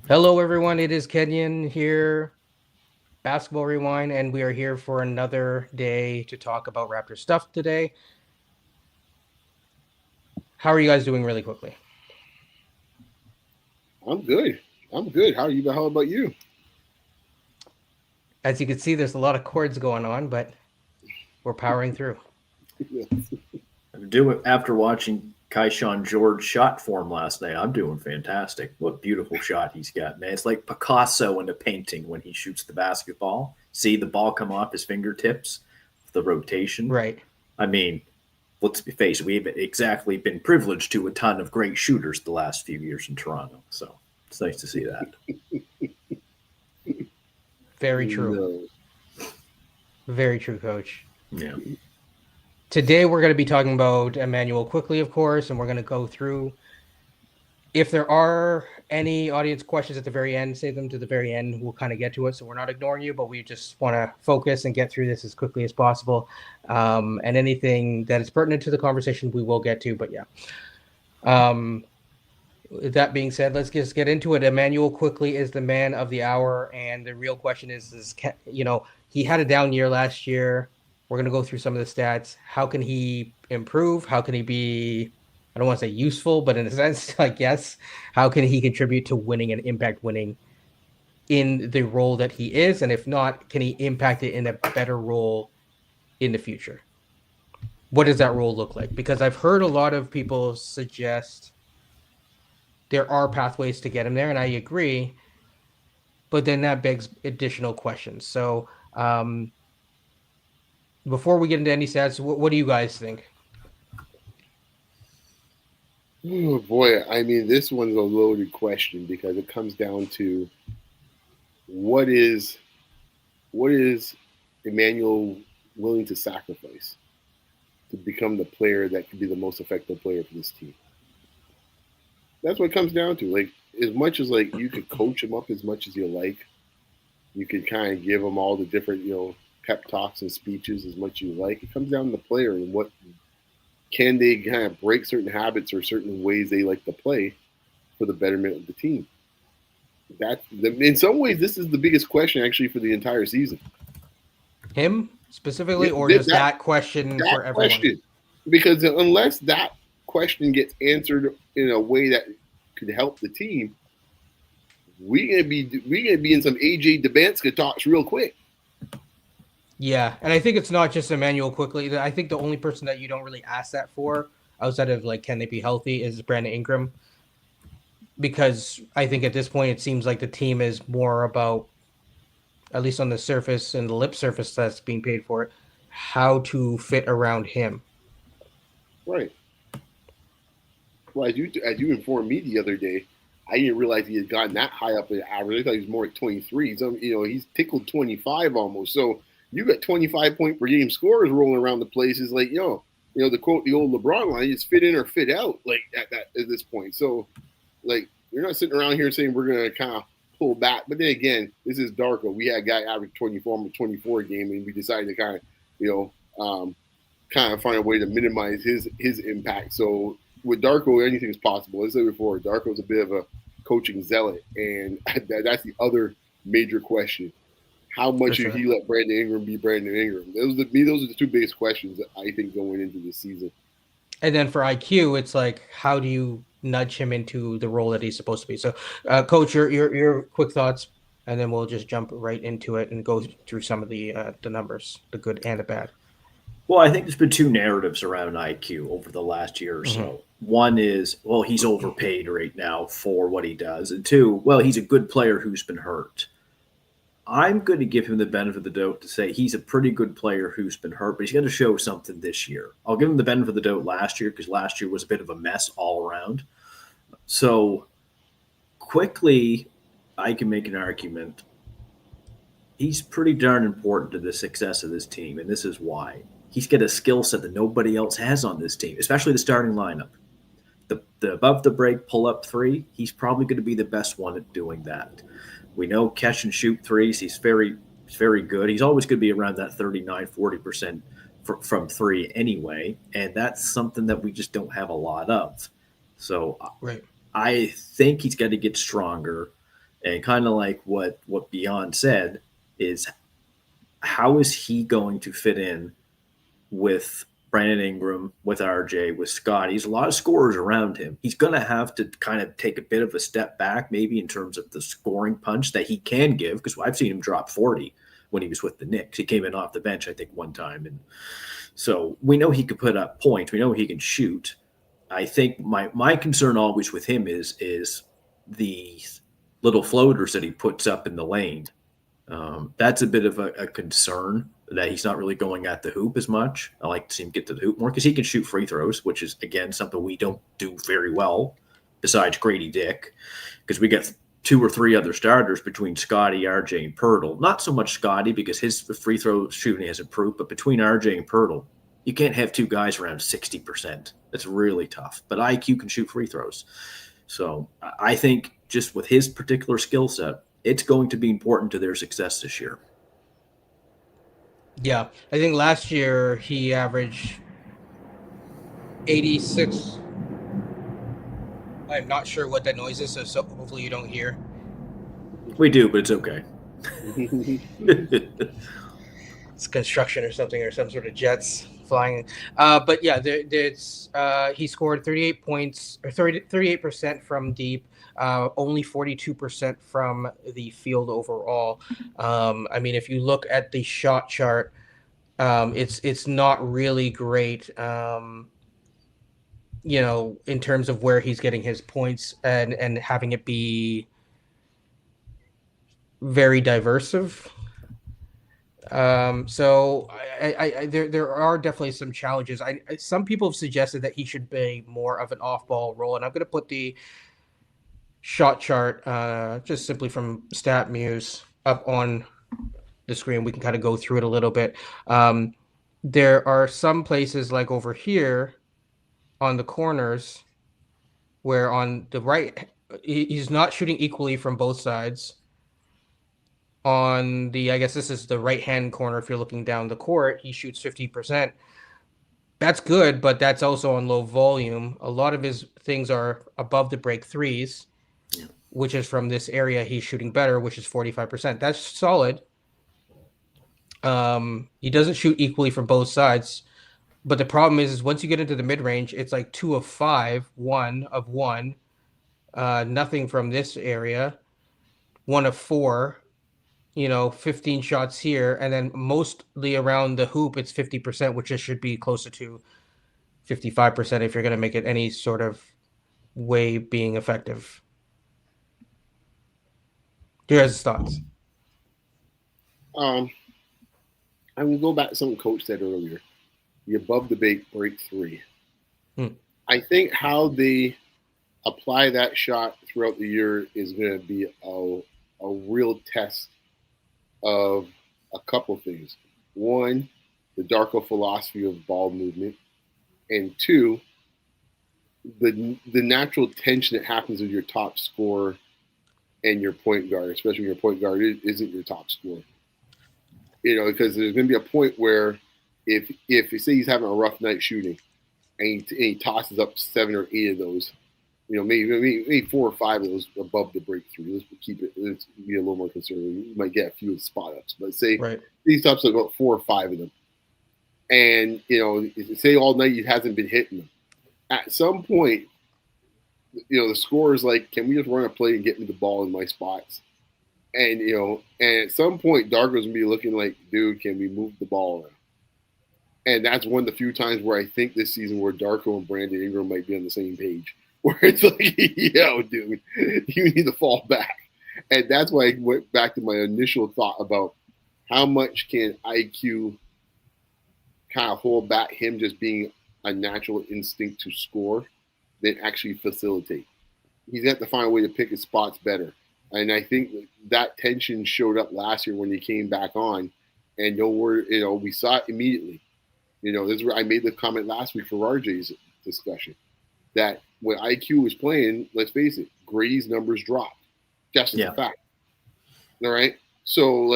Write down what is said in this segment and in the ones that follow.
Hello, everyone. It is Kenyon here, Basketball Rewind, and we are here for another day to talk about Raptor stuff today. How are you guys doing really quickly? I'm good. I'm good. How are you? How about you? As you can see, there's a lot of chords going on, but we're powering through. I'm doing after watching Kaishan George shot form last night. I'm doing fantastic. What beautiful shot he's got, man! It's like Picasso in a painting when he shoots the basketball. See the ball come off his fingertips, the rotation. Right. I mean, let's be faced. We've exactly been privileged to a ton of great shooters the last few years in Toronto. So it's nice to see that. Very true. No. Very true, coach. Yeah. Today, we're going to be talking about Immanuel Quickley, of course, and we're going to go through. If there are any audience questions at the very end, save them to the very end. We'll kind of get to it. So we're not ignoring you, but we just want to focus and get through this as quickly as possible. And anything that is pertinent to the conversation, we will get to. But yeah. With that being said, let's just get into it. Immanuel Quickley is the man of the hour. And the real question is he had a down year last year. We're going to go through some of the stats. How can he improve? How can he be, I don't want to say useful, but in a sense, I guess, how can he contribute to winning and impact winning in the role that he is? And if not, can he impact it in a better role in the future? What does that role look like? Because I've heard a lot of people suggest there are pathways to get him there, and I agree. But then that begs additional questions. So before we get into any stats, what do you guys think? Oh boy, I mean, this one's a loaded question because it comes down to what is what is Emmanuel willing to sacrifice to become the player that could be the most effective player for this team. That's what it comes down to. Like as much as like you could coach him up as much as you like, you could kind of give him all the different pep talks and speeches as much as you like. It comes down to the player and what can they kind of break certain habits or certain ways they like to play for the betterment of the team. That in some ways, this is the biggest question actually for the entire season. Him specifically, Yeah, or just that that question that for everyone? question, because unless that question gets answered in a way that could help the team, we gonna be in some AJ Dabanska talks real quick. Yeah, and I think it's not just Emmanuel Quickly. I think the only person that you don't really ask that for, outside of like can they be healthy, is Brandon Ingram. Because I think at this point it seems like the team is more about, at least on the surface and the lip surface that's being paid for it, how to fit around him. Right. Well, as you informed me the other day, I didn't realize he had gotten that high up in average. I thought he was more like 23. So he's tickled 25 almost. So you got 25 point per game scorers rolling around the place. Is like the quote the old LeBron line: "It's fit in or fit out." Like at this point. So like you're not sitting around here saying we're gonna kind of pull back. But then again, this is Darko. We had a guy average 24 game, and we decided to kind of kind of find a way to minimize his impact. So with Darko, anything is possible. As I said before, Darko's a bit of a coaching zealot, and that's the other major question. How For much should sure. he let Brandon Ingram be Brandon Ingram? Those are the two biggest questions that I think going into the season. And then for IQ, it's like how do you nudge him into the role that he's supposed to be? So, Coach, your quick thoughts, and then we'll just jump right into it and go through some of the numbers, the good and the bad. Well, I think there's been two narratives around IQ over the last year or Mm-hmm. so. One is, well, he's overpaid right now for what he does. And two, well, he's a good player who's been hurt. I'm going to give him the benefit of the doubt to say he's a pretty good player who's been hurt, but he's going to show something this year. I'll give him the benefit of the doubt last year because last year was a bit of a mess all around. So quickly, I can make an argument. He's pretty darn important to the success of this team, and this is why. He's got a skill set that nobody else has on this team, especially the starting lineup. The above the break pull up three, he's probably going to be the best one at doing that. We know catch and shoot threes. He's very good. He's always going to be around that 39-40% from three anyway, and that's something that we just don't have a lot of. So Right. I think he's got to get stronger. And kind of like what Beyond said is, how is he going to fit in with Brandon Ingram, with RJ, with Scottie? He's a lot of scorers around him. He's going to have to kind of take a bit of a step back, maybe in terms of the scoring punch that he can give, because I've seen him drop 40 when he was with the Knicks. He came in off the bench, I think, one time. And so we know he could put up points. We know he can shoot. I think my concern always with him is the little floaters that he puts up in the lane. That's a bit of a concern, that he's not really going at the hoop as much. I like to see him get to the hoop more, because he can shoot free throws, which is, again, something we don't do very well besides Grady Dick, because we get 2 or 3 other starters between Scottie, RJ, and Pirtle. Not so much Scottie, because his free throw shooting has improved, but between RJ and Pirtle, you can't have 2 guys around 60%. That's really tough. But IQ can shoot free throws. So I think just with his particular skill set, it's going to be important to their success this year. Yeah, I think last year he averaged 86. I'm not sure what that noise is, so hopefully you don't hear. We do, but it's okay. It's construction or something, or some sort of jets flying. But yeah, he scored 38 points, or 38% from deep, only 42% from the field overall. I mean, if you look at the shot chart, it's not really great. In terms of where he's getting his points, and having it be very diverse. So there are definitely some challenges. Some people have suggested that he should be more of an off-ball role, and I'm going to put the shot chart just simply from StatMuse up on the screen. We can kind of go through it a little bit. There are some places, like over here on the corners, where on the right he's not shooting equally from both sides. On the, I guess this is the right-hand corner, if you're looking down the court, he shoots 50%. That's good, but that's also on low volume. A lot of his things are above the break threes, which is from this area he's shooting better, which is 45%. That's solid. He doesn't shoot equally from both sides, but the problem is once you get into the mid-range, it's like 2 of 5, 1 of 1, nothing from this area, 1 of 4, 15 shots here, and then mostly around the hoop, it's 50%, which it should be closer to 55% if you're going to make it any sort of way being effective. Here's his thoughts. I'm going to go back to something Coach said earlier. The above the break three. I think how they apply that shot throughout the year is going to be a real test of a couple things. One, the Darko philosophy of ball movement, and 2, the natural tension that happens with your top scorer and your point guard, especially when your point guard isn't your top scorer. Because there's going to be a point where if you say he's having a rough night shooting, and he tosses up 7 or 8 of those, maybe 4 or 5 of those above the breakthrough. Let's be a little more conservative. You might get a few spot ups, but say he stops at about 4 or 5 of them. And, say all night he hasn't been hitting them. At some point, the scorer's like, can we just run a play and get me the ball in my spots? And, and at some point, Darko's going to be looking like, dude, can we move the ball around? And that's one of the few times where I think this season where Darko and Brandon Ingram might be on the same page. Where it's like, dude, you need to fall back. And that's why I went back to my initial thought about how much can IQ kind of hold back him just being a natural instinct to score than actually facilitate. He's got to find a way to pick his spots better. And I think that tension showed up last year when he came back on. And we saw it immediately. This is where I made the comment last week for RJ's discussion that when IQ was playing, let's face it, Grady's numbers dropped. Just as a fact. All right. So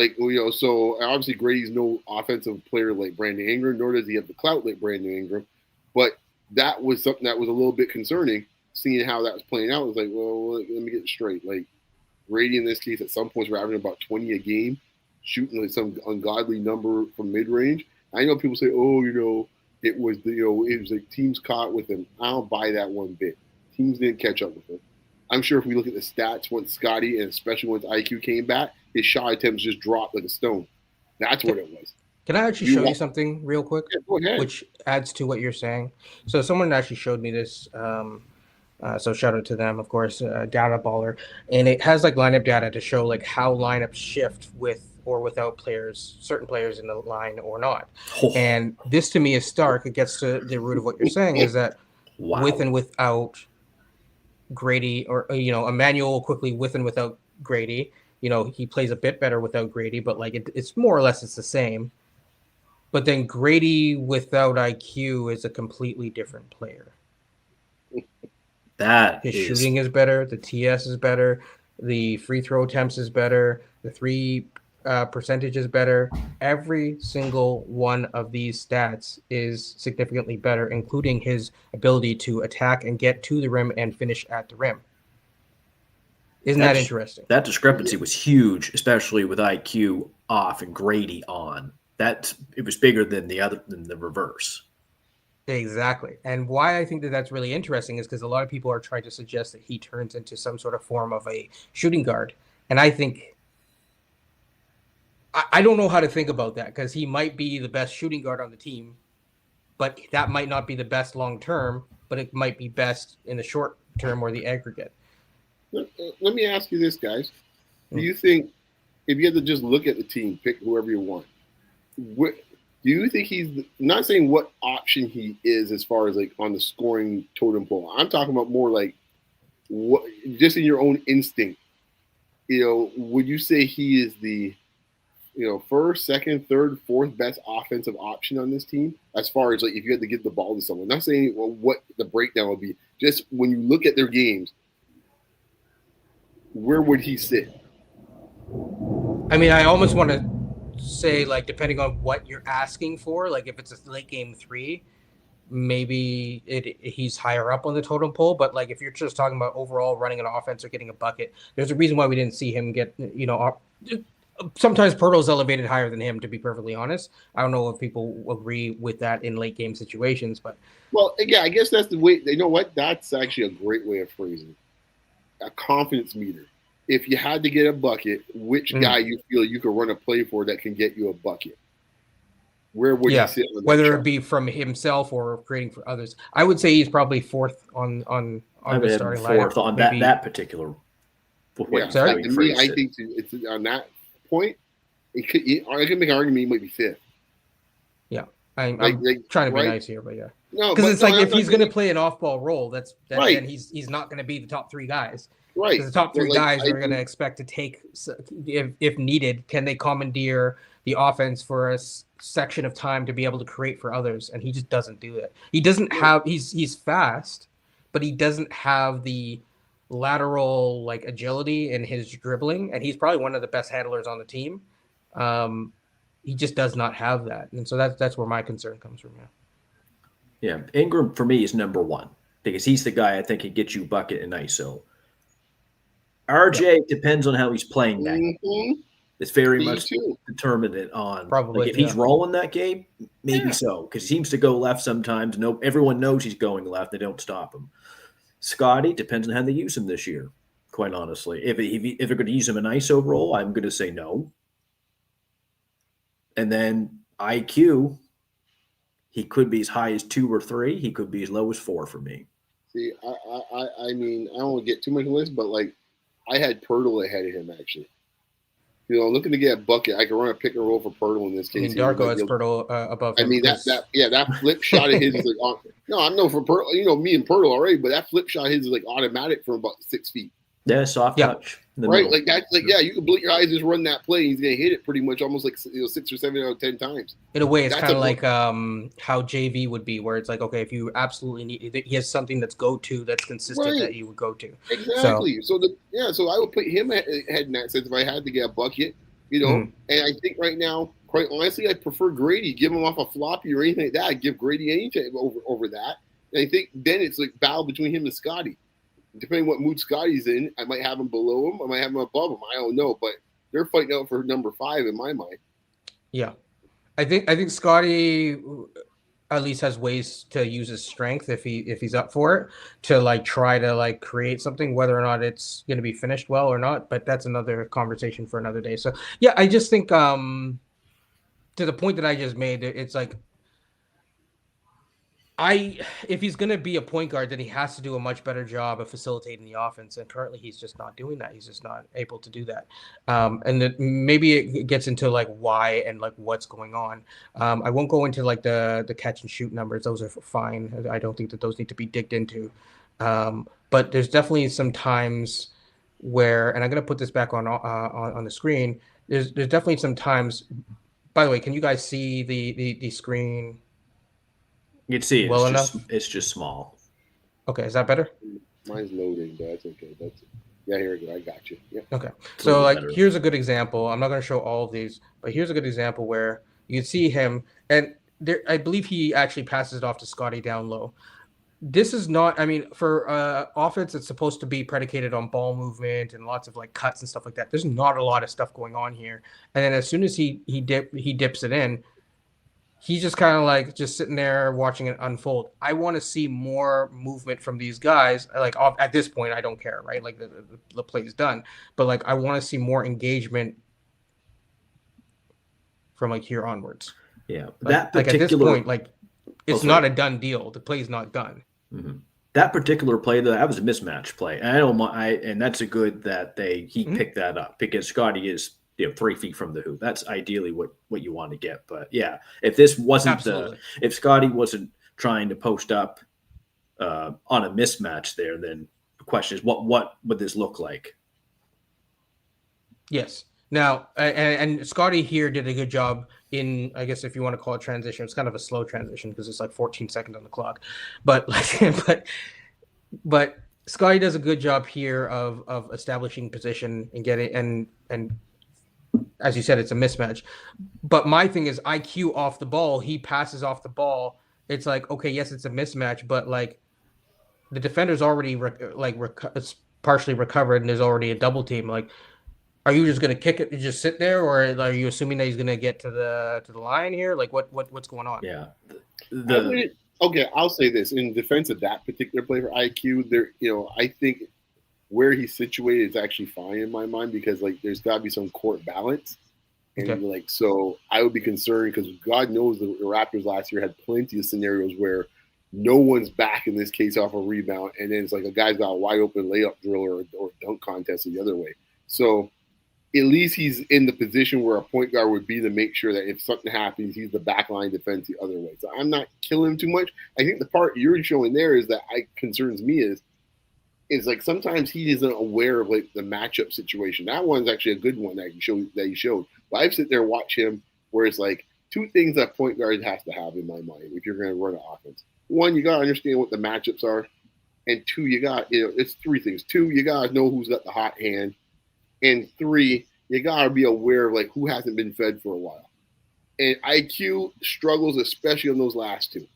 so obviously Grady's no offensive player like Brandon Ingram, nor does he have the clout like Brandon Ingram. But that was something that was a little bit concerning, seeing how that was playing out. It was like, well, let me get it straight. Like, Grady in this case at some points were averaging about 20 a game, shooting like some ungodly number from mid range. I know people say, "Oh, it was it was like teams caught with him." I don't buy that one bit. Teams didn't catch up with him. I'm sure if we look at the stats once Scottie and especially once IQ came back, his shot attempts just dropped like a stone. That's what it was. Can I actually show you something real quick? Yeah, go ahead. Which adds to what you're saying. So someone actually showed me this. So shout out to them, of course, Data Baller, and it has like lineup data to show like how lineups shift with or without players, certain players in the line or not. And this to me is stark. It gets to the root of what you're saying is that with and without Grady, or Immanuel Quickley with and without Grady, he plays a bit better without Grady, but like it's more or less it's the same. But then Grady without IQ is a completely different player. His shooting is better, the TS is better, the free throw attempts is better, the three percentage is better. Every single one of these stats is significantly better, including his ability to attack and get to the rim and finish at the rim. Isn't that interesting? That discrepancy was huge, especially with IQ off and Grady on. It was bigger than the reverse. Exactly. And why I think that that's really interesting is because a lot of people are trying to suggest that he turns into some sort of form of a shooting guard. And I think I don't know how to think about that, because he might be the best shooting guard on the team, but that might not be the best long term, but it might be best in the short term or the aggregate. Let me ask you this, guys. Do you think, if you had to just look at the team, pick whoever you want, do you think he's not saying what option he is as far as like on the scoring totem pole? I'm talking about more like what, just in your own instinct. Would you say he is the first, second, third, fourth best offensive option on this team as far as like if you had to give the ball to someone? Not saying what the breakdown would be. Just when you look at their games, where would he sit? I mean, I almost want to say, like, depending on what you're asking for, like if it's a late game 3, maybe he's higher up on the totem pole. But like if you're just talking about overall running an offense or getting a bucket, there's a reason why we didn't see him get, sometimes Pirtle's elevated higher than him, to be perfectly honest. I don't know if people agree with that in late game situations, but yeah, I guess that's the way. You know what? That's actually a great way of phrasing it. A confidence meter. If you had to get a bucket, which guy you feel you could run a play for that can get you a bucket? Where would he sit? Whether it be from himself or creating for others, I would say he's probably fourth on the starting lineup. Fourth on that particular. Sorry, to me, I think it's on that point. I can make an argument he might be fifth. Yeah, I'm trying to be nice here, but yeah, no, because it's like if he's going to play an off-ball role, right. Then he's not going to be the top 3 guys. Right. Because the top 3 guys are going to expect to take, if needed, can they commandeer the offense for a section of time to be able to create for others, and he just doesn't do that. He doesn't have. He's fast, but he doesn't have the lateral like agility in his dribbling, and he's probably one of the best handlers on the team. He just does not have that, and so that's where my concern comes from. Yeah, Ingram for me is number 1 because he's the guy I think can get you bucket and ISO. RJ depends on how he's playing that game. It's very much determined on probably if he's rolling that game, maybe so, because he seems to go left sometimes. Everyone knows he's going left. They don't stop him. Scottie depends on how they use him this year. Quite honestly, if they're going to use him in ISO role, I'm going to say no. And then IQ, he could be as high as 2 or 3. He could be as low as 4 for me. See, I mean, I don't want to get too much on this, but like I had Pirtle ahead of him actually. Looking to get a bucket, I could run a pick and roll for Pirtle in this case. I mean, Darko has Pirtle above him. I mean, that flip shot of his is like, no, I'm no for Pirtle. Me and Pirtle already, but that flip shot of his is like automatic from about 6 feet. Yeah, soft touch. Right, middle. Like that. Like you can blink your eyes, just run that play. He's gonna hit it pretty much almost like 6 or 7 out of 10 times. In a way, it's kind of like how JV would be, where it's like, okay, if you absolutely need, he has something that's go-to, that's consistent that you would go to. Exactly. So I would put him ahead in that sense if I had to get a bucket, And I think right now, quite honestly, I prefer Grady. Give him off a floppy or anything like that. I'd give Grady any time over that. And I think then it's like battle between him and Scottie. depending what mood Scottie's in, I might have him below him. I might have him above him. I don't know, but they're fighting out for number 5 in my mind. Yeah, I think Scottie at least has ways to use his strength if he's up for it, to like try to like create something, whether or not it's going to be finished well or not. But that's another conversation for another day. So yeah, I just think to the point that I just made, it's like if he's going to be a point guard, then he has to do a much better job of facilitating the offense. And currently, he's just not doing that. He's just not able to do that. And maybe it gets into like why and like what's going on. I won't go into like the catch and shoot numbers. Those are fine. I don't think that those need to be digged into. But there's definitely some times where, and I'm going to put this back on the screen. There's definitely some times. By the way, can you guys see the screen? You can see well it's enough? it's just small. Okay, is that better? Mine's loading, but that's okay. Yeah, here we go. I got you. Yeah. Okay, It's a so little like better. here's a good example. I'm not going to show all of these, but here's a good example where you can see him, and there, I believe he actually passes it off to Scottie down low. This is not, I mean, for offense, it's supposed to be predicated on ball movement and lots of like cuts and stuff like that. There's not a lot of stuff going on here, and then as soon as he dips it in, he's just kind of like just sitting there watching it unfold. I want to see more movement from these guys. Like at this point, I don't care, right? Like the play is done, but like I want to see more engagement from like here onwards. Yeah, Like, that particular like at this point, like it's sorry. not a done deal. The play's not done. Mm-hmm. That particular play, that was a mismatch play, and I don't mind. And that's a good that he picked that up, because Scottie is 3 feet from the hoop. That's ideally what you want to get. But yeah, if this wasn't if Scottie wasn't trying to post up on a mismatch there, then the question is what would this look like? Yes. Now, and Scottie here did a good job in, I guess if you want to call it transition. It's kind of a slow transition because it's like 14 seconds on the clock, but but Scottie does a good job here of establishing position and getting and as you said, it's a mismatch. But my thing is IQ off the ball. He passes off the ball. It's like, okay, yes, it's a mismatch, but like the defender's already it's partially recovered and there's already a double team. Like, are you just going to kick it and just sit there, or are you assuming that he's going to get to the line here? Like, what's going on? Yeah. Okay, I'll say this in defense of that particular play for IQ. There, I think where he's situated is actually fine in my mind, because like there's got to be some court balance, and so I would be concerned because God knows the Raptors last year had plenty of scenarios where no one's back in this case off a rebound, and then it's like a guy's got a wide open layup drill or dunk contest the other way. So at least he's in the position where a point guard would be to make sure that if something happens, he's the backline defense the other way. So I'm not killing him too much. I think the part you're showing there is that concerns me is like sometimes he isn't aware of like the matchup situation. That one's actually a good one that he showed. But I've sit there and watch him where it's like two things that point guard has to have in my mind if you're going to run an offense. One, you got to understand what the matchups are. And two, it's three things. Two, you got to know who's got the hot hand. And three, you got to be aware of like who hasn't been fed for a while. And IQ struggles, especially on those last two.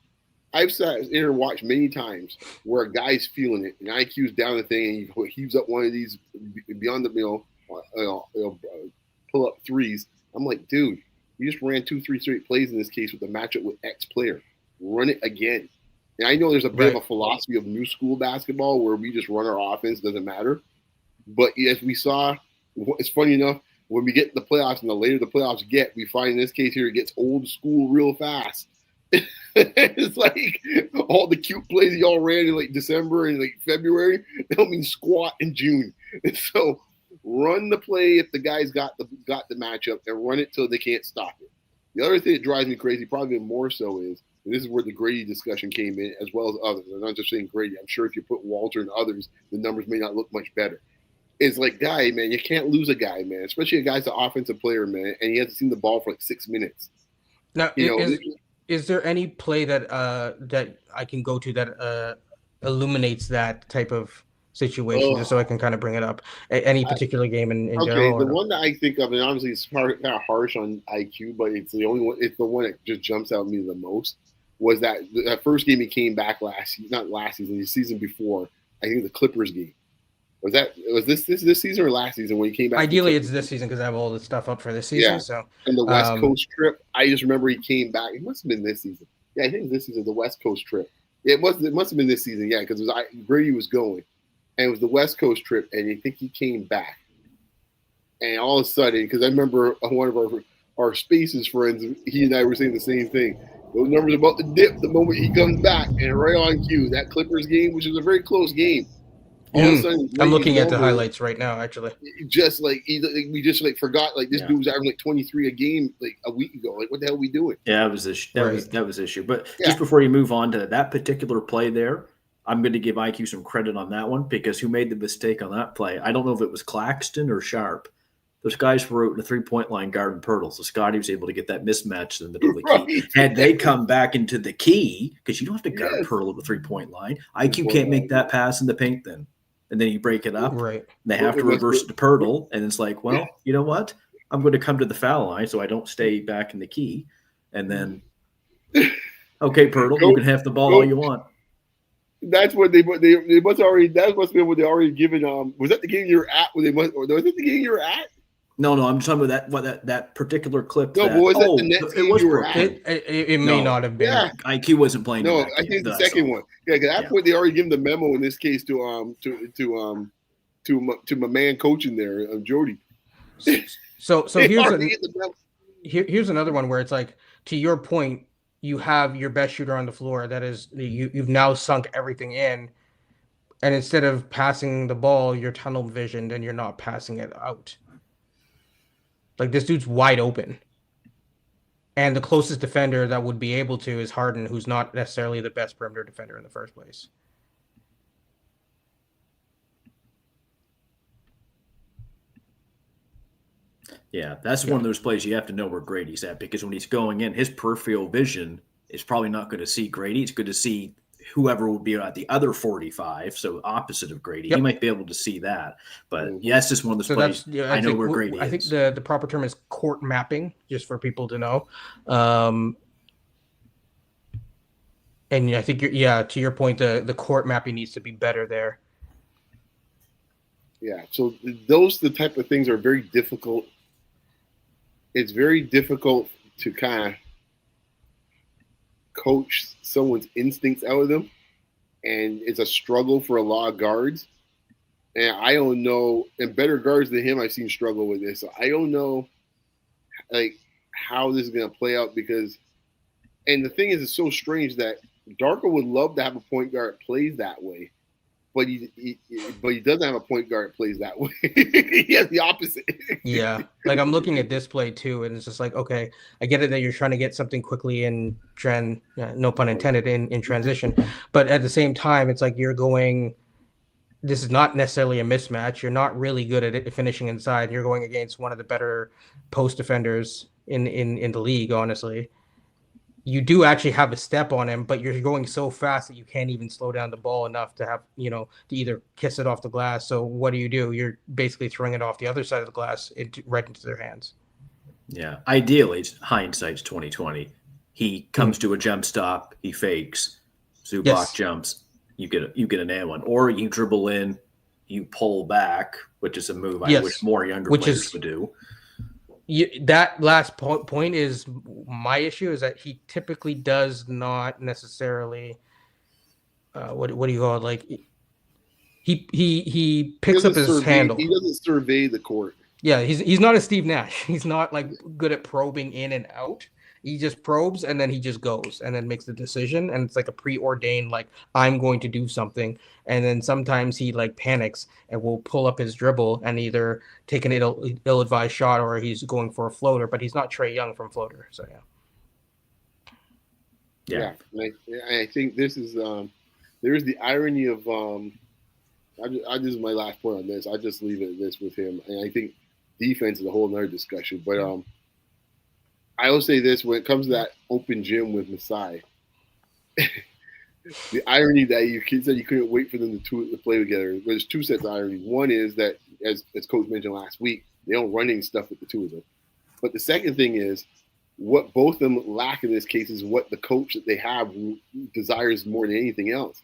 I've sat here and watched many times where a guy's feeling it and IQ's down the thing and he heaves up one of these beyond the pull up threes. I'm like, dude, you just ran 2-3 straight plays in this case with the matchup with X player. Run it again. And I know there's a bit of a philosophy of new school basketball where we just run our offense, doesn't matter. But as we saw, it's funny enough, when we get in the playoffs and the later the playoffs get, we find in this case here it gets old school real fast. It's like all the cute plays y'all ran in like December and like February, they don't mean squat in June. And so run the play if the guys got the matchup and run it till they can't stop it. The other thing that drives me crazy, probably more so, is, and this is where the Grady discussion came in, as well as others. I'm not just saying Grady. I'm sure if you put Walter and others, the numbers may not look much better. It's like, guy, man, you can't lose a guy, man, especially a guy's an offensive player, man, and he hasn't seen the ball for like 6 minutes. Now, is there any play that that I can go to that illuminates that type of situation, just so I can kind of bring it up? Any particular game in general? Okay, the one that I think of, and obviously it's kind of harsh on IQ, but it's the only one. It's the one that just jumps out at me the most. Was that first game he came back the season before, I think the Clippers game. Was this season or last season when he came back? Ideally, it's this season because I have all the stuff up for this season. Yeah. So and the West Coast trip, I just remember he came back. It must have been this season. Yeah, I think it was this season, the West Coast trip. It must have been this season, yeah, because Brady was going, and it was the West Coast trip, and I think he came back, and all of a sudden, because I remember one of our Spaces friends, he and I were saying the same thing. Those numbers are about to dip the moment he comes back, and right on cue, that Clippers game, which was a very close game. All of a sudden, I'm looking at the highlights right now. Actually, just like we just like forgot, like this dude was averaging like 23 a game like a week ago. Like, what the hell are we doing? Yeah, that was issue. But just before you move on to that particular play there, I'm going to give IQ some credit on that one, because who made the mistake on that play? I don't know if it was Claxton or Sharp. Those guys were out in the 3-point line guarding Pirtle, so Scottie was able to get that mismatch in the middle of the key. Had they come back into the key, because you don't have to guard Pirtle at the 3-point line, IQ can't make that pass in the paint then. And then you break it up. Right. They have to reverse it to Pirtle, and it's like, well, you know what? I'm going to come to the foul line so I don't stay back in the key. And then, okay, Pirtle, you can have the ball all you want. That's what they must already. That must have been what they already given. Was that the game you were at? Was it the game you were at? No, I'm talking about that particular clip. No, but was that the next game you were at? It may not have been. Yeah. IQ wasn't playing. No, I think it's the second one. Yeah, because that's what they already given the memo in this case to my man coaching there, Jody. So here's another one where it's like, to your point, you have your best shooter on the floor. That is, you've now sunk everything in, and instead of passing the ball, you're tunnel visioned and you're not passing it out. Like, this dude's wide open. And the closest defender that would be able to is Harden, who's not necessarily the best perimeter defender in the first place. Yeah, that's one of those plays you have to know where Grady's at, because when he's going in, his peripheral vision is probably not going to see Grady. It's good to see whoever would be at the other 45, so opposite of Grady. He might be able to see that. But it's just one of those plays. I know where Grady is. I think the proper term is court mapping, just for people to know. And I think to your point, the court mapping needs to be better there. Yeah, so the type of things are very difficult. It's very difficult to kind of coach someone's instincts out of them, and it's a struggle for a lot of guards. And I don't know, and better guards than him I've seen struggle with this. So I don't know, like, how this is going to play out, because, and the thing is, it's so strange that Darko would love to have a point guard that plays that way, but he doesn't have a point guard that plays that way. He has the opposite. Yeah, like, I'm looking at this play too, and it's just like, okay, I get it that you're trying to get something quickly in no pun intended, in transition, but at the same time, it's like this is not necessarily a mismatch. You're not really good at it finishing inside. You're going against one of the better post defenders in the league, honestly. You do actually have a step on him, but you're going so fast that you can't even slow down the ball enough to have, to either kiss it off the glass. So what do? You're basically throwing it off the other side of the glass right into their hands. Yeah. Ideally, hindsight's 2020. He comes to a jump stop, he fakes, Zubac jumps, you get an and one, or you dribble in, you pull back, which is a move I wish more younger players would do. That last point is my issue, is that he typically does not necessarily what do you call it? Like, he picks up his handle. He doesn't survey the court. Yeah, he's not a Steve Nash. He's not like good at probing in and out. He just probes and then he just goes and then makes the decision, and it's like a preordained, like, I'm going to do something. And then sometimes he like panics and will pull up his dribble and either take an ill-advised shot or he's going for a floater, but he's not Trae Young from floater. So yeah. I think this is there's the irony of I just my last point on this. I just leave it at this with him, and I think defense is a whole nother discussion. But I will say this: when it comes to that open gym with Masai, the irony that you said you couldn't wait for them to play together. There's two sets of irony. One is that, as Coach mentioned last week, they don't run any stuff with the two of them. But the second thing is, what both of them lack in this case is what the coach that they have desires more than anything else.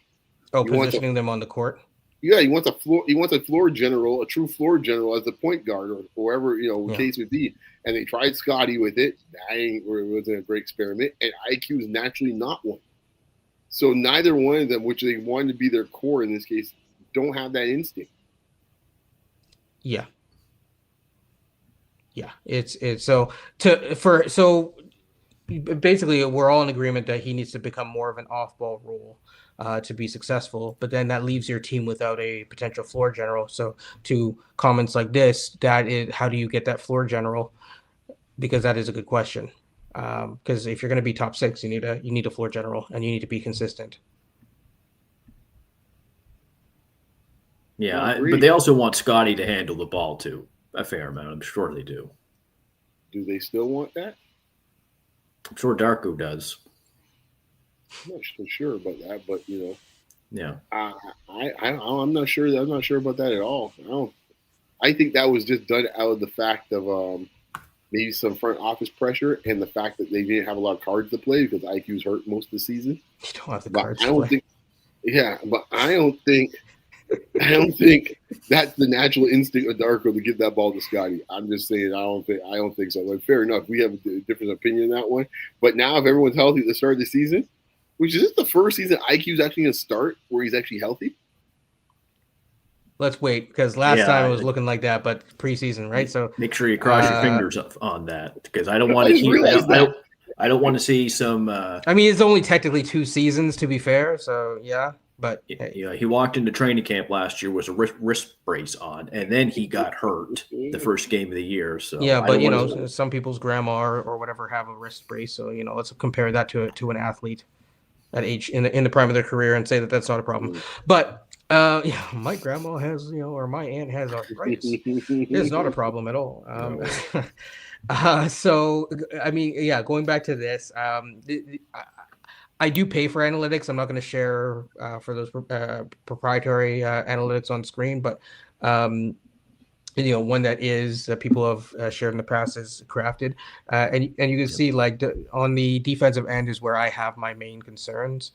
positioning them on the court. Yeah, he wants a floor general, a true floor general as the point guard or whoever the case would be. And they tried Scottie with it. It wasn't a great experiment. And IQ is naturally not one. So neither one of them, which they wanted to be their core in this case, don't have that instinct. Yeah. It's so basically we're all in agreement that he needs to become more of an off-ball role to be successful, but then that leaves your team without a potential floor general. So to comments like this, that is, how do you get that floor general? Because that is a good question. Because if you're going to be top 6, you need a floor general, and you need to be consistent. Yeah, but they also want Scottie to handle the ball too, a fair amount. I'm sure they do. Do they still want that? I'm sure Darko does. I'm not so sure about that, but yeah, I'm not sure. I'm not sure about that at all. I think that was just done out of the fact of maybe some front office pressure and the fact that they didn't have a lot of cards to play because IQ's hurt most of the season. You don't have the but cards I don't to play. think. Yeah, but I don't think that's the natural instinct of Darko to give that ball to Scottie. I'm just saying I don't think so. Like, fair enough, we have a different opinion on that one. But now if everyone's healthy at the start of the season, which is this the first season IQ's actually going to start where he's actually healthy? Let's wait, because last time it was looking like that, but preseason, right? So make sure you cross your fingers on that because I don't want to keep. I don't want to see some. I mean, it's only technically 2 seasons, to be fair. So yeah, but he walked into training camp last year with a wrist brace on, and then he got hurt the first game of the year. So yeah, but some people's grandma or whatever have a wrist brace. So let's compare that to an athlete at age in the prime of their career and say that that's not a problem. But my grandma has or my aunt has arthritis. It's not a problem at all. So I mean, yeah, going back to this, I do pay for analytics. I'm not going to share for those proprietary analytics on screen, but one that is that people have shared in the past is crafted, and you can see like on the defensive end is where I have my main concerns.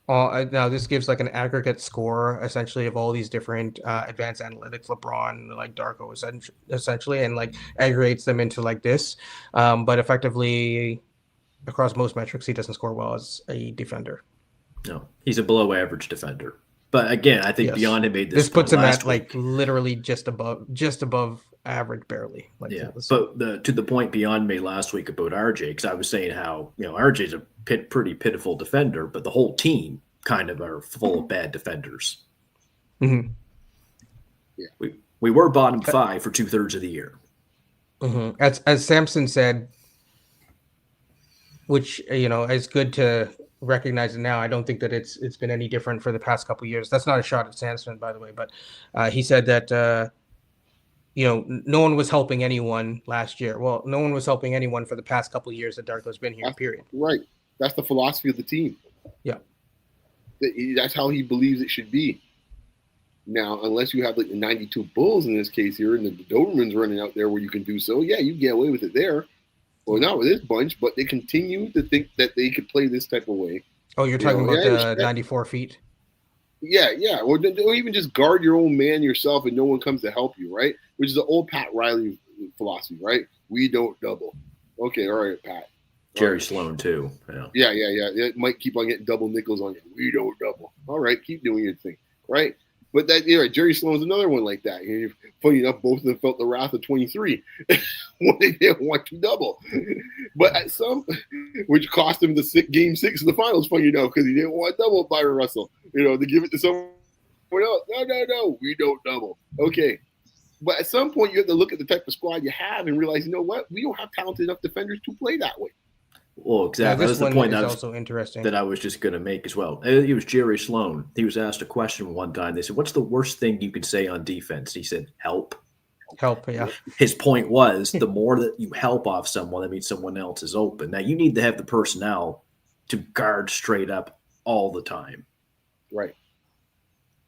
Now this gives like an aggregate score essentially of all these different advanced analytics, LeBron, like Darko essentially, and like aggregates them into like this. But effectively, across most metrics, he doesn't score well as a defender. No, he's a below average defender. But again, I think Beyond had made this. This puts him at like literally just above average, barely. Like, yeah, but to the point Beyond made last week about RJ, because I was saying how RJ's a pretty pitiful defender, but the whole team kind of are full of bad defenders. Mm-hmm. Yeah, we were bottom 5 for 2/3 of the year. Mm-hmm. As Samson said, which is good to recognize it now. I don't think that it's been any different for the past couple of years. That's not a shot at Samson, by the way, but he said that no one was helping anyone last year. Well, no one was helping anyone for the past couple of years that Darko's been here. Period. Right. That's the philosophy of the team. Yeah. That's how he believes it should be. Now, unless you have like the 92 Bulls in this case here, and the Dobermans running out there where you can do so, yeah, you get away with it there. Well, not with this bunch, but they continue to think that they could play this type of way. Oh, you're talking about the 94 feet? Yeah. Or don't even just guard your own man yourself and no one comes to help you, right? Which is the old Pat Riley philosophy, right? We don't double. Okay, all right, Pat. Jerry Sloan, too. Yeah. It might keep on getting double nickels on you. We don't double. All right, keep doing your thing, right? But that Jerry Sloan's another one like that. Funny enough, both of them felt the wrath of 23 when they didn't want to double. But at which cost him the game 6 of the finals, funny enough, because he didn't want to double Byron Russell. To give it to someone else. No, we don't double. Okay. But at some point, you have to look at the type of squad you have and realize, you know what? We don't have talented enough defenders to play that way. Well, exactly. That's the point that also interesting that I was just going to make as well. It was Jerry Sloan. He was asked a question one time. They said, "What's the worst thing you could say on defense?" He said, "Help." Help, yeah. His point was the more that you help off someone, that means someone else is open. Now you need to have the personnel to guard straight up all the time. Right.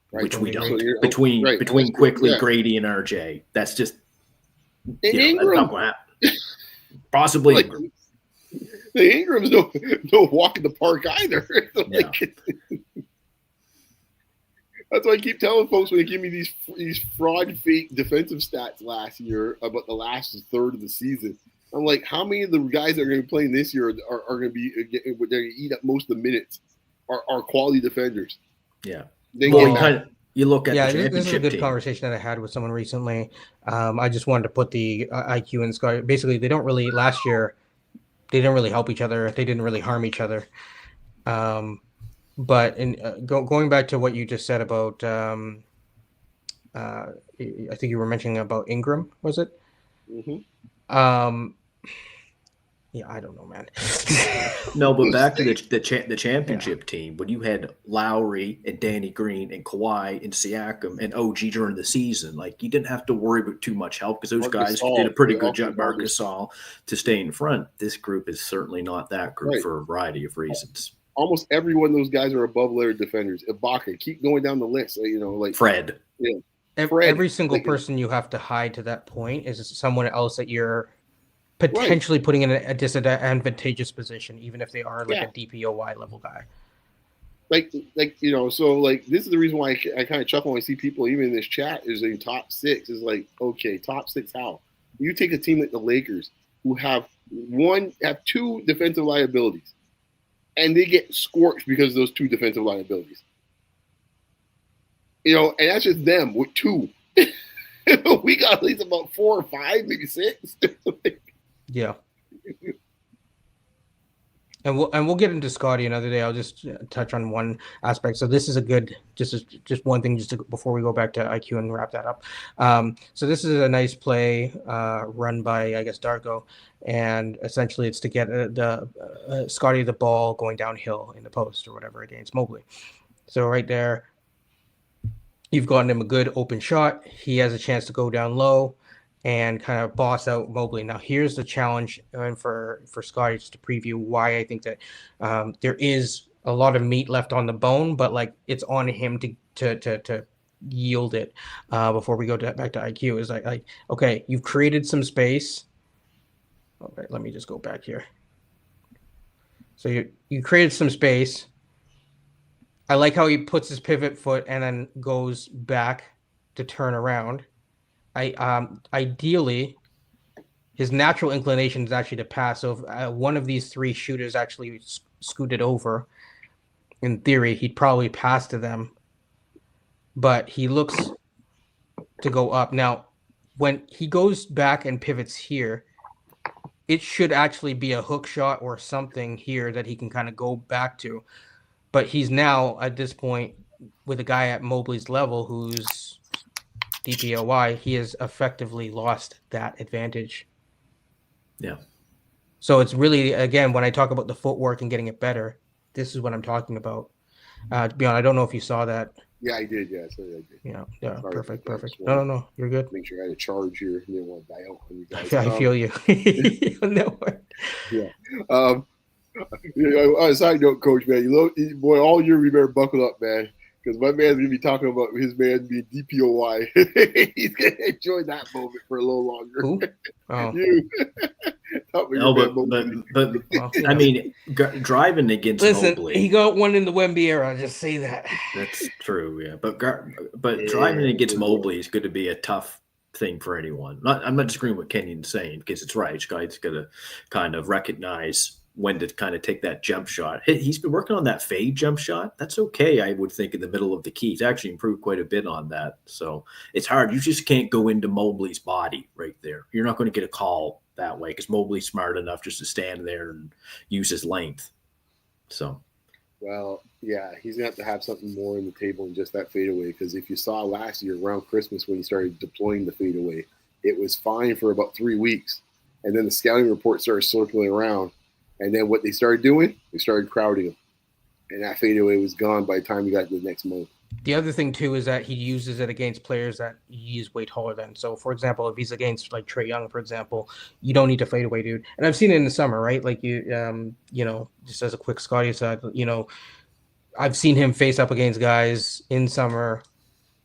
Which we don't. Between Quickley, Grady, and RJ. That's just Ingram. Possibly like, Ingram. The Ingram's no walk in the park either. That's why I keep telling folks when they give me these fraud fake defensive stats last year about the last third of the season. I'm like, how many of the guys that are going to be playing this year are going to be they're going to eat up most of the minutes are quality defenders? Yeah. They Well, get you look at Yeah, the this is a championship good team. conversation that I had with someone recently. I just wanted to put the IQ and Scottie. Basically, they don't really last year. They didn't really help each other. They didn't really harm each other. But going back to what you just said about, I think you were mentioning about Ingram, was it? Yeah, I don't know, man. No, but back to the championship team, when you had Lowry and Danny Green and Kawhi and Siakam and OG during the season, like you didn't have to worry about too much help because those Marcus guys Gasol, did a pretty they good also job, Marcus Gasol, to stay in front. This group is certainly not that group Right. for a variety of reasons. Almost every one of those guys are above layer defenders. Ibaka, keep going down the list. Like Fred. Yeah. Every single person you have to hide to that point is someone else that you're potentially putting in a disadvantageous position, even if they are like a DPOY level guy. So this is the reason why I kind of chuckle when I see people even in this chat is in top six is like, okay, top six how? You take a team like the Lakers who have two defensive liabilities, and they get scorched because of those two defensive liabilities. And that's just them with two. We got at least about 4 or 5, maybe 6. Yeah. And we'll get into Scottie another day. I'll just touch on one aspect. So this is a good just one thing before we go back to IQ and wrap that up. So this is a nice play run by I guess Darko, and essentially it's to get the Scottie the ball going downhill in the post or whatever against Mobley. So right there, you've gotten him a good open shot. He has a chance to go down low and kind of boss out Mobley. Now, here's the challenge for Scottie, just to preview why I think that there is a lot of meat left on the bone, but like it's on him to yield it before we go back to IQ. Is like okay, you've created some space. Okay, let me just go back here. So you created some space. I like how he puts his pivot foot and then goes back to turn around. Ideally, his natural inclination is actually to pass. So if one of these 3 shooters actually scooted over, in theory, he'd probably pass to them. But he looks to go up. Now, when he goes back and pivots here, it should actually be a hook shot or something here that he can kind of go back to. But he's now, at this point, with a guy at Mobley's level who's DPOY, he has effectively lost that advantage. Yeah. So it's really, again, when I talk about the footwork and getting it better, this is what I'm talking about. To be honest, I don't know if you saw that. Yeah, I did. Yeah, sorry, I did. Yeah, Sorry, perfect. No, you're good. Make sure I had a charge here. I didn't want to die out on you guys. I feel you. No. On a side note, Coach, man, boy, all year we better buckle up, man, because my man's gonna be talking about his man being DPOY. He's gonna enjoy that moment for a little longer. Who? Oh. You. I mean, driving against Mobley. He got one in the Wemby era. I'll just say that. That's true, yeah. But driving against Mobley is going to be a tough thing for anyone. I'm not disagreeing with Kenyon's saying because it's right. This guy's got to kind of recognize when to kind of take that jump shot. He's been working on that fade jump shot. That's okay, I would think, in the middle of the key. He's actually improved quite a bit on that. So it's hard. You just can't go into Mobley's body right there. You're not going to get a call that way because Mobley's smart enough just to stand there and use his length. So, well, yeah, he's going to have something more on the table than just that fadeaway, because if you saw last year around Christmas when he started deploying the fadeaway, it was fine for about 3 weeks. And then the scouting report started circling around. And then what they started doing, they started crowding him. And that fadeaway was gone by the time he got to the next month. The other thing, too, is that he uses it against players that he's way taller than. So, for example, if he's against, like, Trae Young, for example, you don't need to fade away, dude. And I've seen it in the summer, right? Like, just as a quick Scottie aside, I've seen him face up against guys in summer.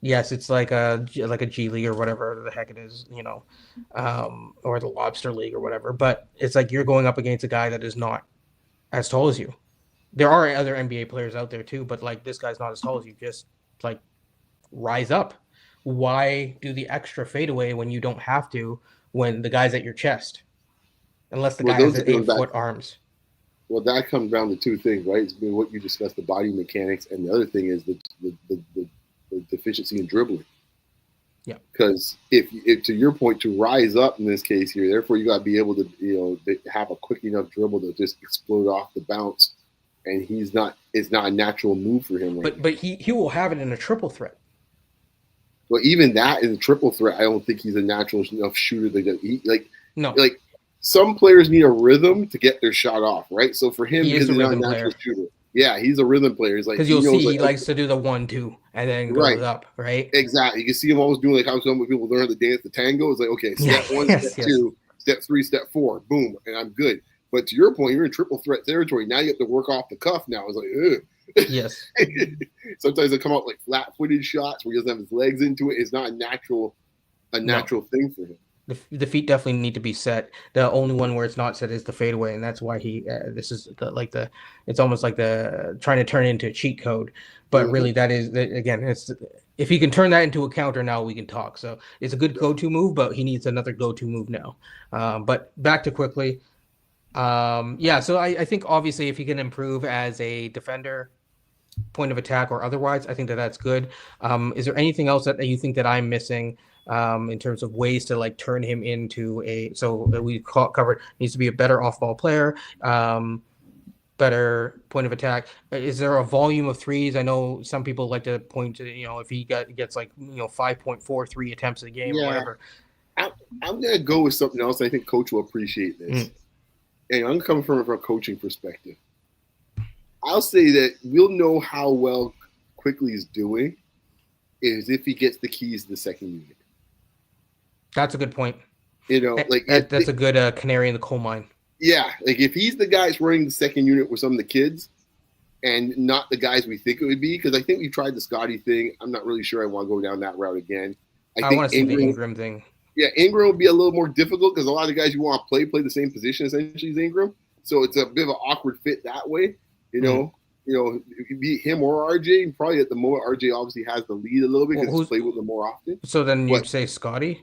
Yes, it's like a G League or whatever the heck it is, or the Lobster League or whatever. But it's like you're going up against a guy that is not as tall as you. There are other NBA players out there too, but like this guy's not as tall as you. Just like rise up. Why do the extra fadeaway when you don't have to, when the guy's at your chest? Unless the guy has 8-foot arms. Well, that comes down to two things, right? It's been what you discussed, the body mechanics, and the other thing is the deficiency in dribbling. Yeah. Because if to your point, to rise up in this case here, therefore you got to be able to, have a quick enough dribble to just explode off the bounce, and it's not a natural move for him. But he will have it in a triple threat. But even that in a triple threat, I don't think he's a natural enough shooter No. Like some players need a rhythm to get their shot off, right? So for him, he's a natural shooter. Yeah, he's a rhythm player. He's like, because you'll see he likes to do the 1-2 and then goes up, right? Exactly. You can see him always doing like how some people learn how to dance the tango. It's like, okay, step 1, step 2, step 3, step 4, boom, and I'm good. But to your point, you're in triple threat territory. Now you have to work off the cuff. Now it's like, ugh. Yes. Sometimes they come out like flat-footed shots where he doesn't have his legs into it. It's not a natural thing for him. The feet definitely need to be set. The only one where it's not set is the fadeaway, and that's why he. This is it's almost like the trying to turn it into a cheat code, but really that is again. It's if he can turn that into a counter now, we can talk. So it's a good go-to move, but he needs another go-to move now. But back to Quickley. So I think obviously if he can improve as a defender, point of attack or otherwise, I think that's good. Is there anything else that you think that I'm missing? In terms of ways to like turn him into covered needs to be a better off-ball player, better point of attack. Is there a volume of threes? I know some people like to point to, if he gets 5.43 attempts a game or whatever. I'm gonna go with something else. I think coach will appreciate this, and I'm coming from a coaching perspective. I'll say that we'll know how well Quickley's doing is if he gets the keys to the second unit. That's a good point. That's a good canary in the coal mine. Yeah, like if he's the guy that's running the second unit with some of the kids and not the guys we think it would be, because I think we tried the Scottie thing. I'm not really sure I want to go down that route again. I want to see the Ingram thing. Yeah, Ingram would be a little more difficult because a lot of the guys you want to play the same position essentially as Ingram. So it's a bit of an awkward fit that way. If you beat him or RJ, probably at the moment RJ obviously has the lead a little bit because he's played with them more often. So then you'd say Scottie?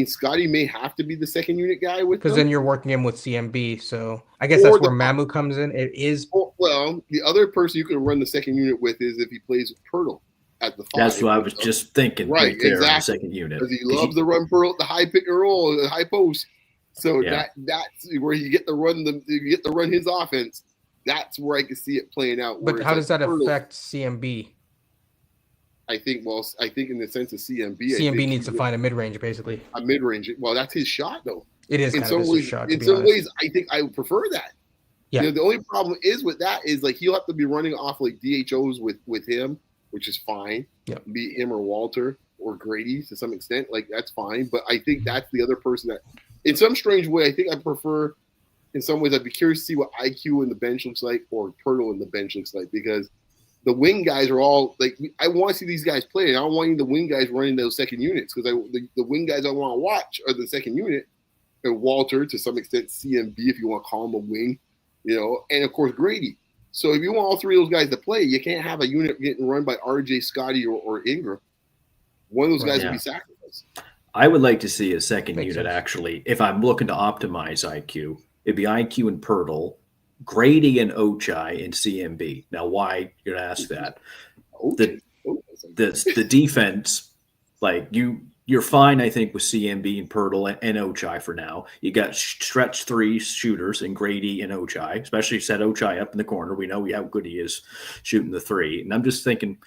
Scottie may have to be the second unit guy with because then you're working him with CMB. So I guess that's where Mamu comes in. It is well, the other person you can run the second unit with is if he plays with Pirtle at the 5. That's what I was just thinking. Right there exactly. On the second unit because he loves to run Pirtle at the high pick and roll, the high post. So that's where you get to run his offense. That's where I can see it playing out. But how does that affect CMB? I think in the sense of CMB, CMB needs to find a mid-range, basically. A mid-range. Well, that's his shot, though. It is in kind some of ways, his shot. In some ways, I think I would prefer that. Yeah. The only problem is with that is like he'll have to be running off like DHOs with him, which is fine. Yeah. Be him or Walter or Grady to some extent, like that's fine. But I think that's the other person that, in some strange way, I think I prefer. In some ways, I'd be curious to see what IQ in the bench looks like or Pirtle in the bench looks like because the wing guys are all like I want to see these guys play. And I don't want the wing guys running those second units because the wing guys I want to watch are the second unit and Walter to some extent CMB if you want to call him a wing, and of course Grady. So if you want all three of those guys to play, you can't have a unit getting run by RJ, Scottie, or Ingram. One of those guys would be sacrificed. I would like to see a second unit sense. Actually. If I'm looking to optimize IQ, it'd be IQ and Pirtle, Grady and Ochai and CMB. Now, why you're gonna ask that? The defense, like you're fine, I think, with CMB and Pirtle and Ochai for now. You got stretch 3 shooters in Grady and Ochai, especially set Ochai up in the corner. We know how good he is shooting the 3. And I'm just thinking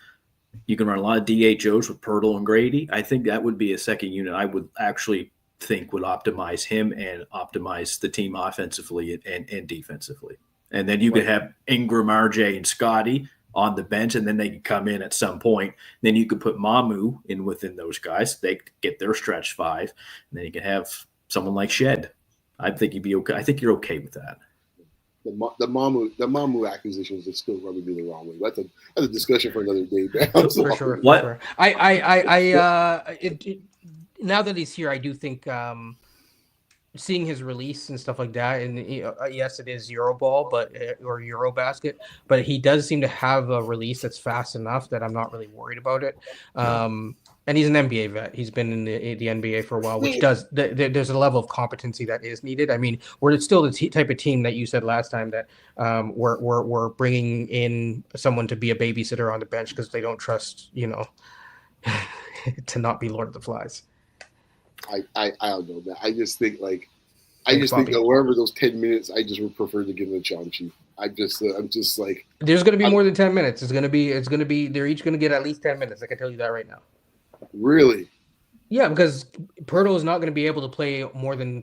you can run a lot of DHOs with Pirtle and Grady. I think that would be a second unit I would actually think would optimize him and optimize the team offensively and defensively. And then you could have Ingram, RJ, and Scottie on the bench, and then they could come in at some point. Then you could put Mamu in within those guys. They get their stretch 5. And then you could have someone like Shed. I think you'd be okay. I think you're okay with that. The Mamu acquisitions are still rubbing me the wrong way. That's a discussion for another day. For sure. What? For sure. Now that he's here, I do think seeing his release and stuff like that, and yes, it is Euroball, but or Eurobasket, but he does seem to have a release that's fast enough that I'm not really worried about it. And he's an NBA vet. He's been in the NBA for a while, which does there's a level of competency that is needed. I mean, we're still the type of team that you said last time that we're bringing in someone to be a babysitter on the bench because they don't trust to not be Lord of the Flies. I don't know, man. I just think think that wherever those 10 minutes, I just would prefer to give them a Chauncey. I'm just like, there's going to be more than 10 minutes. It's going to be they're each going to get at least 10 minutes. I can tell you that right now. Really? Yeah, because Pirtle is not going to be able to play more than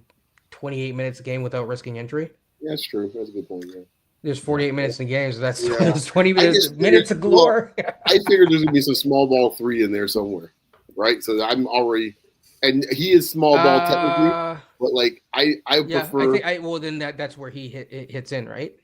28 minutes a game without risking injury. Yeah, that's true. That's a good point. Yeah. There's 48 minutes in games, so that's 20 minutes of galore. I figured there's going to be some small ball 3 in there somewhere, right? So I'm already. And he is small ball technically, but like I prefer. Well, then that's where he hits in, right?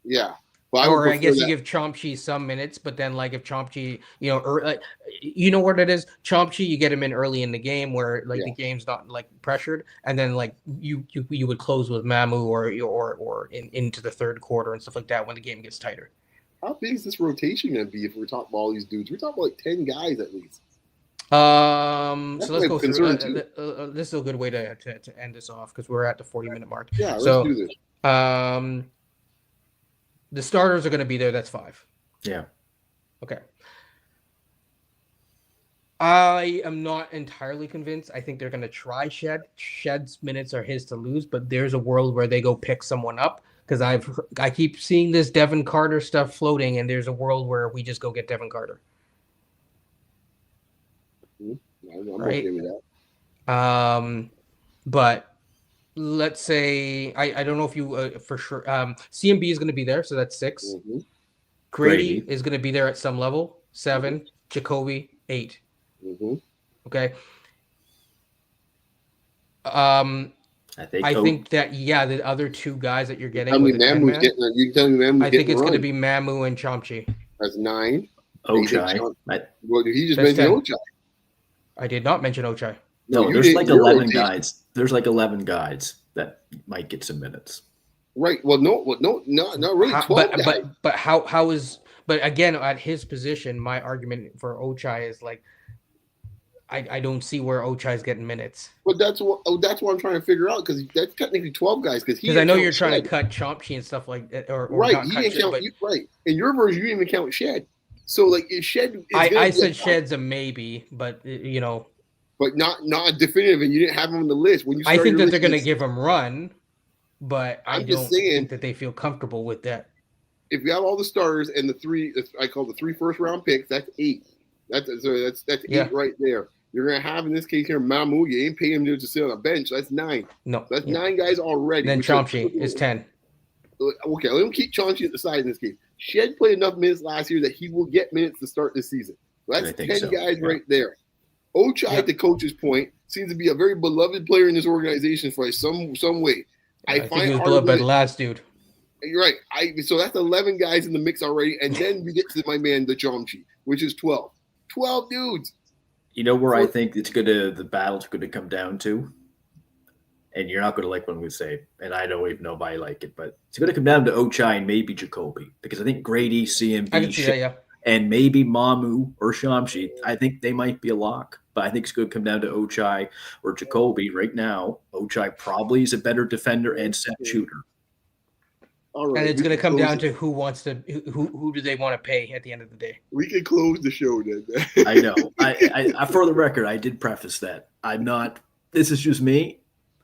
Yeah, but I guess you give Chomchi some minutes, but then like if Chomchi, you know what it is, Chomchi, you get him in early in the game where the game's not like pressured, and then like you would close with Mamu or into the third quarter and stuff like that when the game gets tighter. How big is this rotation gonna be if we're talking about all these dudes? We're talking about like 10 guys at least. So let's go through. This is a good way to end this off because we're at the 40-minute mark. Yeah, let's do this. The starters are going to be there. That's 5. Yeah. Okay. I am not entirely convinced. I think they're going to try Shed. Shed's minutes are his to lose, but there's a world where they go pick someone up because I keep seeing this Devin Carter stuff floating, and there's a world where we just go get Devin Carter. I'm okay with that. But let's say I don't know if you for sure. CMB is going to be there, so that's 6. Mm-hmm. Grady is going to be there at some level. 7. Mm-hmm. Jacoby 8. Mm-hmm. Okay. I think that the other 2 guys that you're getting. You tell me Mamu's I think it's going to be Mamu and Chomchi. That's 9. Ochai. Well, he just mentioned Ochai. I did not mention Ochai. No, there's like 11 guys. There's like 11 guys that might get some minutes. Right. Well, no, not really. 12 guys. But how is? But again, at his position, my argument for Ochai is like, I don't see where Ochai's getting minutes. But that's what I'm trying to figure out because that's technically 12 guys. Because I know you're trying to cut Chomchi and stuff like that, or right. Not he cut didn't Shed, count. Right. In your version, you didn't even count Shed. So like Shed. I said Shed's a maybe, but But not definitive, and you didn't have him on the list when you. I think that they're going to give him run, but I don't think that they feel comfortable with that. If you have all the starters and the 3, I call the 3 first-round picks, that's 8. That's 8 right there. You're going to have in this case here Mamu. You ain't paying him to sit on a bench. That's 9. No, that's 9 guys already. And then Chomchi is 10. Okay, let him keep Chauncey at the side in this case. Shed played enough minutes last year that he will get minutes to start this season. That's 10 guys right there. Ochai, at the coach's point, seems to be a very beloved player in this organization for some way. I think he was beloved by the last dude. You're right. So that's 11 guys in the mix already, and then we get to my man, the Chomchi, which is 12. 12 dudes. You know where I think the battle's going to come down to? And you're not going to like what I'm going to say, and I don't even know if I like it, but it's going to come down to Ochai and maybe Jacoby, because I think Grady, CMB, and maybe Mamu or Shamshi, I think they might be a lock. But I think it's going to come down to Ochai or Jacoby right now. Ochai probably is a better defender and set shooter. All right, and it's going to come down to who do they want to pay at the end of the day. We can close the show then. I know. I for the record, I did preface that. I'm not – this is just me.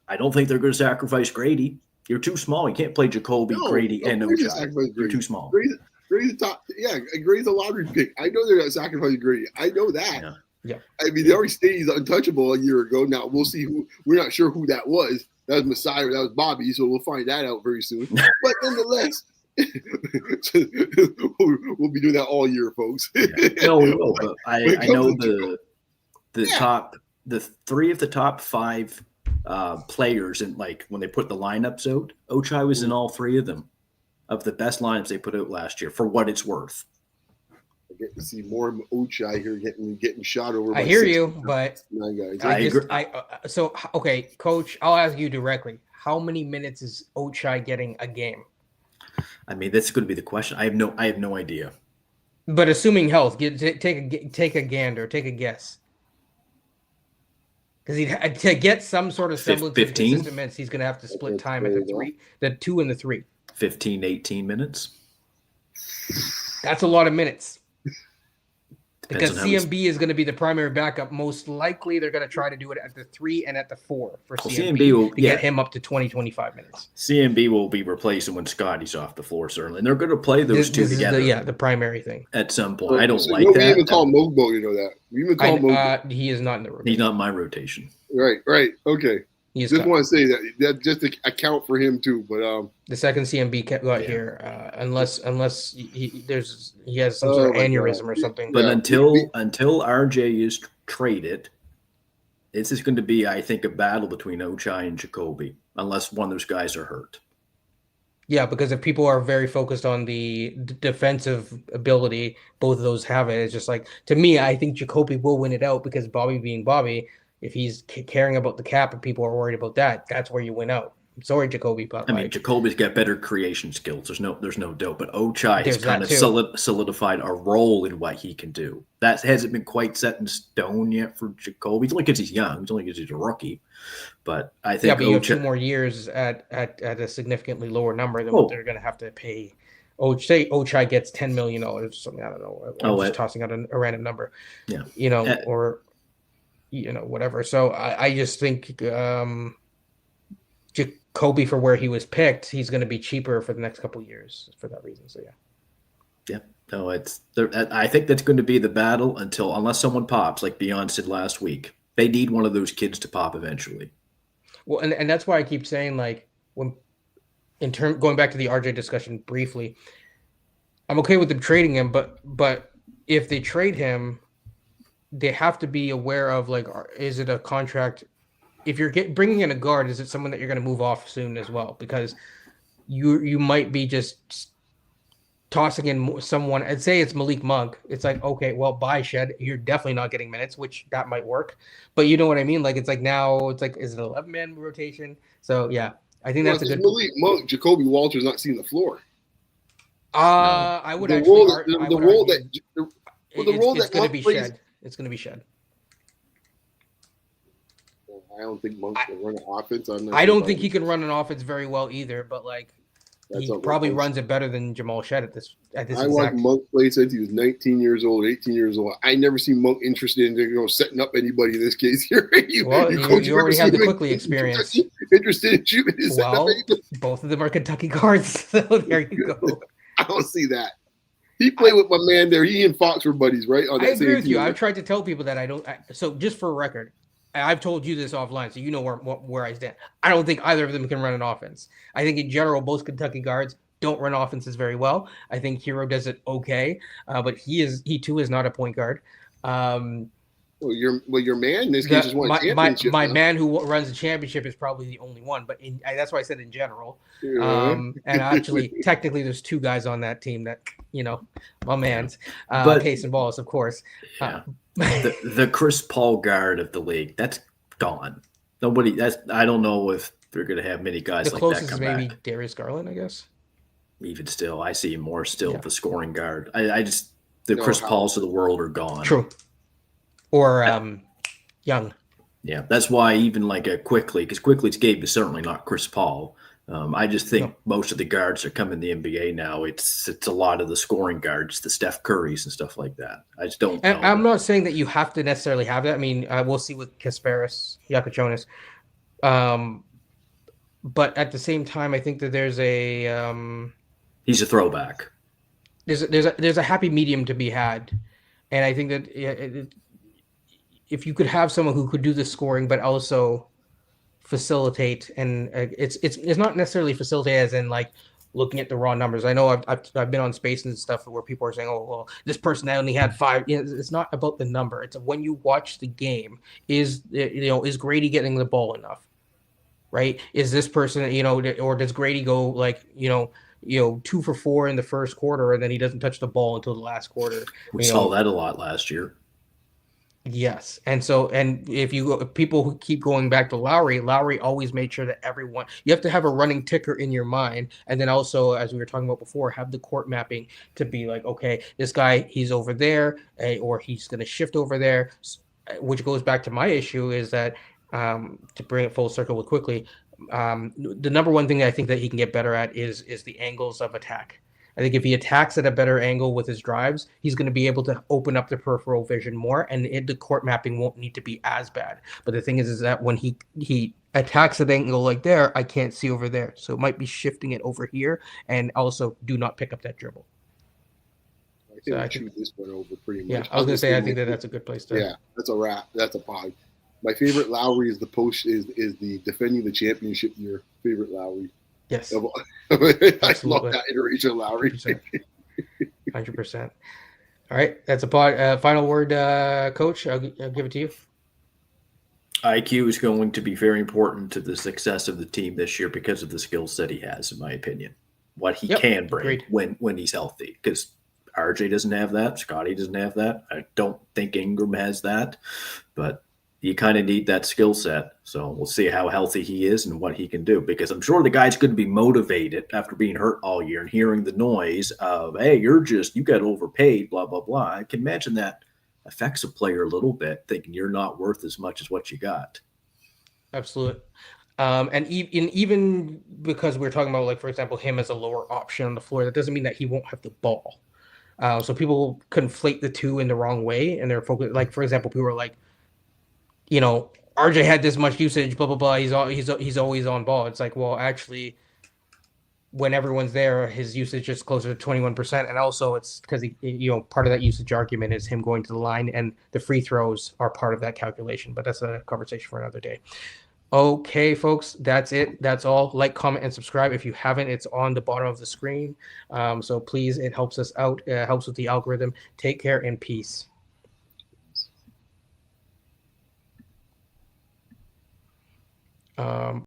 I don't think they're going to sacrifice Grady. You're too small. You can't play Jacoby, Grady, and Ochai. You're too small. Grady's the top. Yeah, Grady's a lottery pick. I know they're going to sacrifice Grady. I know that. Yeah. I mean, they already stated he's untouchable a year ago. Now, we'll see who – we're not sure who that was. That was Messiah or that was Bobby, so we'll find that out very soon. But nonetheless, we'll be doing that all year, folks. No, but I know the 3 of the top 5 players, and like when they put the lineups out, Ochai was in all 3 of them, of the best lineups they put out last year, for what it's worth. I get to see more Ochai here getting shot over. I by hear 6 you, but 9 guys. I agree. So okay, Coach, I'll ask you directly. How many minutes is Ochai getting a game? I mean, that's going to be the question. I have no idea. But assuming health, take a gander, take a guess. Because to get some sort of semblance of 15? consistent minutes, he's going to have to split time at the 2 and the 3. 15, 18 minutes. That's a lot of minutes. Depends Because on how CMB is going to be the primary backup. Most likely, they're going to try to do it at the 3 and at the 4 for CMB will, to get him up to 20, 25 minutes. CMB will be replacing when Scottie's off the floor, certainly. And they're going to play those two together. The primary thing. At some point. I don't so like that. We even call Mogbo, you know that. We even call Mogbo. He is not in the rotation. He's not in my rotation. Right. Okay. Just want to say that just to account for him too. But the second CMB got here, unless he has some sort of aneurysm or something. But until RJ is traded, this is going to be, I think, a battle between Ochai and Jacoby, unless one of those guys are hurt. Yeah, because if people are very focused on the defensive ability, both of those have it. It's just like, to me, I think Jacoby will win it out because Bobby being Bobby, if he's caring about the cap and people are worried about that, that's where you win out. I'm sorry, Jacoby, but Jacoby's got better creation skills. There's no doubt. But Ochai has kind of solidified a role in what he can do. That hasn't been quite set in stone yet for Jacoby. It's only because he's young. It's only because he's a rookie. But I think you have 2 more years at a significantly lower number than what they're going to have to pay. Say Ochai gets $10 million or something. I don't know. I'm just tossing out a random number. Yeah, or whatever. So I just think Jacoby, for where he was picked, he's going to be cheaper for the next couple of years for that reason. So yeah. No, I think that's going to be the battle unless someone pops, like Beyond said last week. They need one of those kids to pop eventually. Well, and that's why I keep saying, like, going back to the RJ discussion briefly, I'm okay with them trading him, but if they trade him, they have to be aware of, like, is it a contract? If you're bringing in a guard, is it someone that you're going to move off soon as well? Because you might be just tossing in someone. I'd say it's Malik Monk. It's like, okay, well, bye, Shed. You're definitely not getting minutes, which that might work. But you know what I mean? Like, it's like now it's like, is it an 11-man rotation? So, yeah, I think that's a good. Malik Monk, Jacoby Walter's not seeing the floor. I would the actually. role that it's going to be plays, Shed. It's going to be Shed. I don't think Monk can run an offense. I don't think he can run an offense very well either, but like he probably runs it better than Jamal Shed at this. I watched Monk play since he was 19 years old, 18 years old. I never seen Monk interested in setting up anybody in this case here. You already have the Quickley experience. Interested in shooting his both of them are Kentucky guards, so there you go. I don't see that. He played with my man there. He and Fox were buddies, right? I agree with you. I've tried to tell people that I don't. So just for a record, I've told you this offline, so you know where I stand. I don't think either of them can run an offense. I think in general, both Kentucky guards don't run offenses very well. I think Hero does it okay, but he too is not a point guard. Your man in this case just won a championship. My man who runs the championship is probably the only one, but that's why I said in general. And actually, technically, there's 2 guys on that team that my man's. Case and Balls, of course. Yeah. The Chris Paul guard of the league, that's gone. I don't know if they're going to have many guys like that come back. The closest is maybe Darius Garland, I guess. Even still, I see more the scoring guard. Chris Pauls of the world are gone. True. Or Young. Yeah, that's why even like a Quickley, because Quickley's game is certainly not Chris Paul. I just think most of the guards that come in the NBA now, it's a lot of the scoring guards, the Steph Currys and stuff like that. I just don't know. I'm not saying that you have to necessarily have that. I mean, we'll see with Kasparis, Yakachonis. But at the same time, I think that there's a he's a throwback. There's a happy medium to be had, and I think that if you could have someone who could do the scoring but also facilitate, and it's not necessarily facilitate as in like looking at the raw numbers. I know I've been on space and stuff where people are saying, oh well, this person only had 5. It's not about the number. It's when you watch the game, is Grady getting the ball enough, right? Is this person or does Grady go like 2 for 4 in the first quarter, and then he doesn't touch the ball until the last quarter. We saw that a lot last year. Yes. And if people who keep going back to Lowry always made sure that you have to have a running ticker in your mind. And then also, as we were talking about before, have the court mapping to be like, okay, this guy, he's over there, or he's going to shift over there, which goes back to my issue is that, to bring it full circle quickly, the number one thing that I think that he can get better at is the angles of attack. I think if he attacks at a better angle with his drives, he's going to be able to open up the peripheral vision more, and the court mapping won't need to be as bad. But the thing is that when he attacks at an angle like there, I can't see over there. So it might be shifting it over here, and also do not pick up that dribble. I think we choose this one over pretty much. Yeah, I was going to say, I think that's a good place to. Yeah, that's a wrap. That's a pod. My favorite Lowry is the defending the championship year favorite Lowry. Yes. I love that iteration of Lowry. 100%. All right. That's a pod. Final word, Coach. I'll give it to you. IQ is going to be very important to the success of the team this year because of the skill set he has, in my opinion. What he can bring when he's healthy. Because RJ doesn't have that. Scottie doesn't have that. I don't think Ingram has that. But you kind of need that skill set. So we'll see how healthy he is and what he can do, because I'm sure the guy's going to be motivated after being hurt all year and hearing the noise of, hey, you got overpaid, blah, blah, blah. I can imagine that affects a player a little bit, thinking you're not worth as much as what you got. Absolutely. And even because we're talking about, like, for example, him as a lower option on the floor, that doesn't mean that he won't have the ball. So people conflate the two in the wrong way, and they're focused. Like, for example, people are like, RJ had this much usage, blah, blah, blah. He's always on ball. It's like, well, actually, when everyone's there, his usage is closer to 21%. And also it's because part of that usage argument is him going to the line, and the free throws are part of that calculation. But that's a conversation for another day. Okay, folks, that's it. That's all. Like, comment, and subscribe. If you haven't, it's on the bottom of the screen. So please, it helps us out. It helps with the algorithm. Take care and peace.